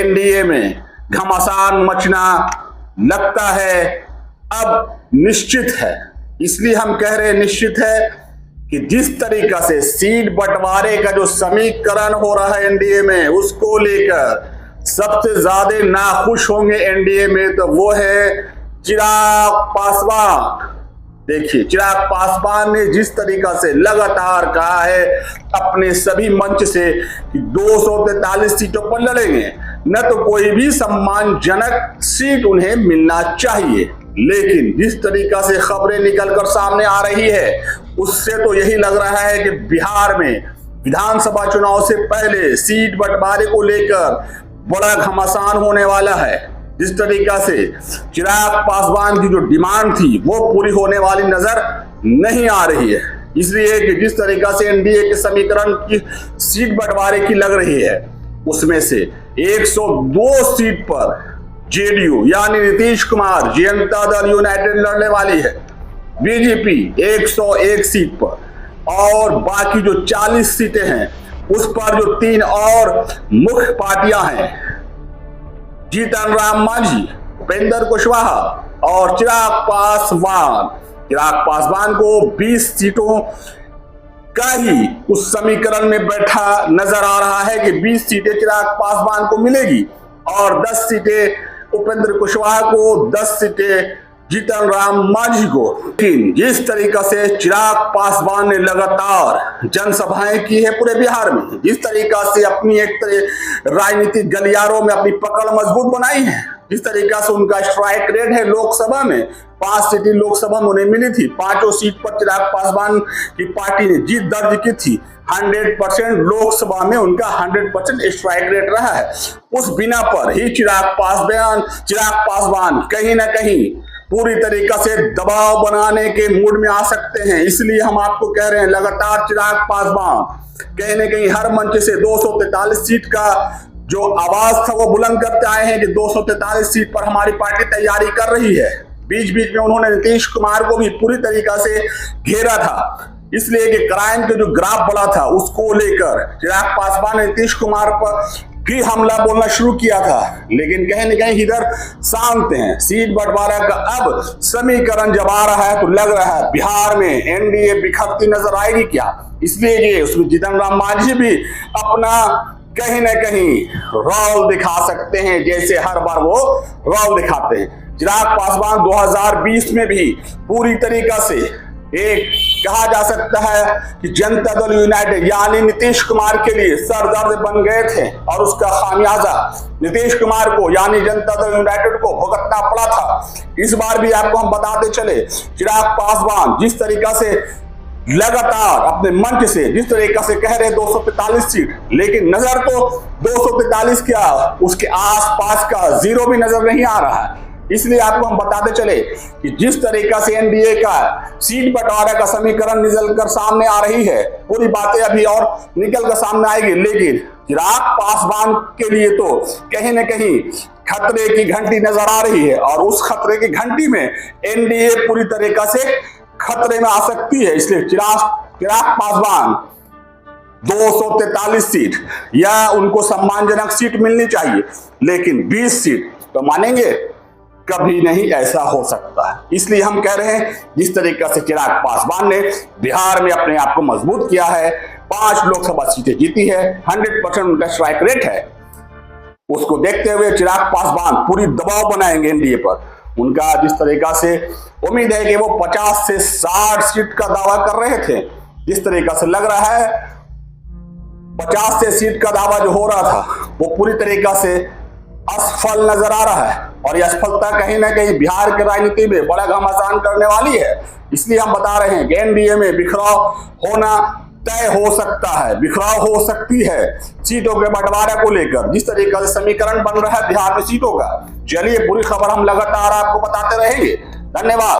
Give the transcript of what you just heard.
NDA में घमासान मचना लगता है अब निश्चित है। इसलिए हम कह रहे हैं निश्चित है कि जिस तरीका से सीट बंटवारे का जो समीकरण हो रहा है एनडीए में, उसको लेकर सबसे ज्यादा नाखुश होंगे एनडीए में तो वो है चिराग पासवान। देखिए, चिराग पासवान ने जिस तरीका से लगातार कहा है अपने सभी मंच से कि 243 सीटों पर लड़ेंगे, न तो कोई भी सम्मानजनक सीट उन्हें मिलना चाहिए, लेकिन जिस तरीका से खबरें निकलकर सामने आ रही है उससे तो यही लग रहा है कि बिहार में विधानसभा चुनाव से पहले सीट बंटवारे को लेकर बड़ा घमासान होने वाला है। जिस तरीका से चिराग पासवान की जो डिमांड थी वो पूरी होने वाली नजर नहीं आ रही है, इसलिए कि जिस तरीका से एनडीए के समीकरण की सीट बंटवारे की लग रही है उसमें से 102 सीट पर जेडीयू यानी नीतीश कुमार जनता दल यूनाइटेड लड़ने वाली है, बीजेपी 101 सीट पर, और बाकी जो 40 सीटें हैं उस पर जो 3 और मुख्य पार्टियां हैं, जीतन राम मांझी, उपेंद्र कुशवाहा और चिराग पासवान को 20 सीटों का ही उस समीकरण में बैठा नजर आ रहा है कि 20 सीटें चिराग पासवान को मिलेगी और 10 सीटें उपेंद्र कुशवाहा को, 10 सीटें जीतन राम मांझी को। लेकिन जिस तरीका से चिराग पासवान ने लगातार जनसभाएं की है पूरे बिहार में, जिस तरीका से अपनी एक राजनीतिक गलियारों में अपनी पकड़ मजबूत बनाई है, जिस तरीका से उनका स्ट्राइक रेट है लोकसभा में, 5 सीटें लोकसभा में उन्हें मिली थी, 5 सीट पर चिराग पासवान की पार्टी ने जीत दर्ज की थी। 100% लोकसभा में उनका 100% स्ट्राइक रेट रहा है। उस बिना पर ही चिराग पासवान कहीं ना कहीं पूरी तरीका से दबाव बनाने के मूड में आ सकते हैं। इसलिए हम आपको कह रहे हैं लगातार चिराग पासवान कहीं ना कहीं हर मंच से 243 सीट का जो आवाज था वो बुलंद करते आए हैं कि 243 सीट पर हमारी पार्टी तैयारी कर रही है। बीच बीच में उन्होंने नीतीश कुमार को भी पूरी तरीका से घेरा था, इसलिए कि क्राइम के जो ग्राफ बढ़ा था उसको लेकर चिराग पासवान ने नीतीश कुमार पर भी हमला बोलना शुरू किया था। लेकिन कहीं न कहीं इधर शांत हैं। सीट बंटवारा का अब समीकरण जब आ रहा है तो लग रहा है बिहार में एनडीए बिखरती नजर आएगी क्या, इसलिए कि उसमें जीतन राम मांझी भी अपना कहीं न कहीं रोल दिखा सकते हैं, जैसे हर बार वो रोल दिखाते हैं। चिराग पासवान 2020 में भी पूरी तरीका से एक कहा जा सकता है कि जनता दल यूनाइटेड यानी नीतीश कुमार के लिए सरदर्द बन गए थे और उसका खामियाजा नीतीश कुमार को यानी जनता दल यूनाइटेड को भुगतना पड़ा था। इस बार भी आपको हम बताते चले, चिराग पासवान जिस तरीका से लगातार अपने मंच से जिस तरीका से कह रहे 243 सीट, लेकिन नजर तो 243 क्या उसके आसपास का जीरो भी नजर नहीं आ रहा है। इसलिए आपको हम बताते चले कि जिस तरीका से एनडीए का सीट बंटवारा का समीकरण निकल कर सामने आ रही है, पूरी बातें अभी और निकल कर सामने आएगी, लेकिन चिराग पासवान के लिए तो कहीं न कहीं खतरे की घंटी नजर आ रही है और उस खतरे की घंटी में एनडीए पूरी तरीका से खतरे में आ सकती है। इसलिए चिराग पासवान 243 सीट या उनको सम्मानजनक सीट मिलनी चाहिए, लेकिन 20 सीट तो मानेंगे कभी नहीं, ऐसा हो सकता है। इसलिए हम कह रहे हैं जिस तरीका से चिराग पासवान ने बिहार में अपने आप को मजबूत किया है, 5 लोकसभा सीटें जीती है, 100% उनका स्ट्राइक रेट है, उसको देखते हुए चिराग पासवान पूरी दबाव बनाएंगे एनडीए पर। उनका जिस तरीका से उम्मीद है कि वो 50 से 60 सीट का दावा कर रहे थे, जिस तरीका से लग रहा है 50 से सीट का दावा जो हो रहा था वो पूरी तरीका से असफल नजर आ रहा है और यह असफलता कहीं ना कहीं बिहार की राजनीति में बड़ा घमासान करने वाली है। इसलिए हम बता रहे हैं कि एनडीए में बिखराव होना तय हो सकता है, बिखराव हो सकती है सीटों के बंटवारे को लेकर। जिस तरीके से समीकरण बन रहा है बिहार में सीटों का, चलिए पूरी खबर हम लगातार आपको बताते रहेंगे। धन्यवाद।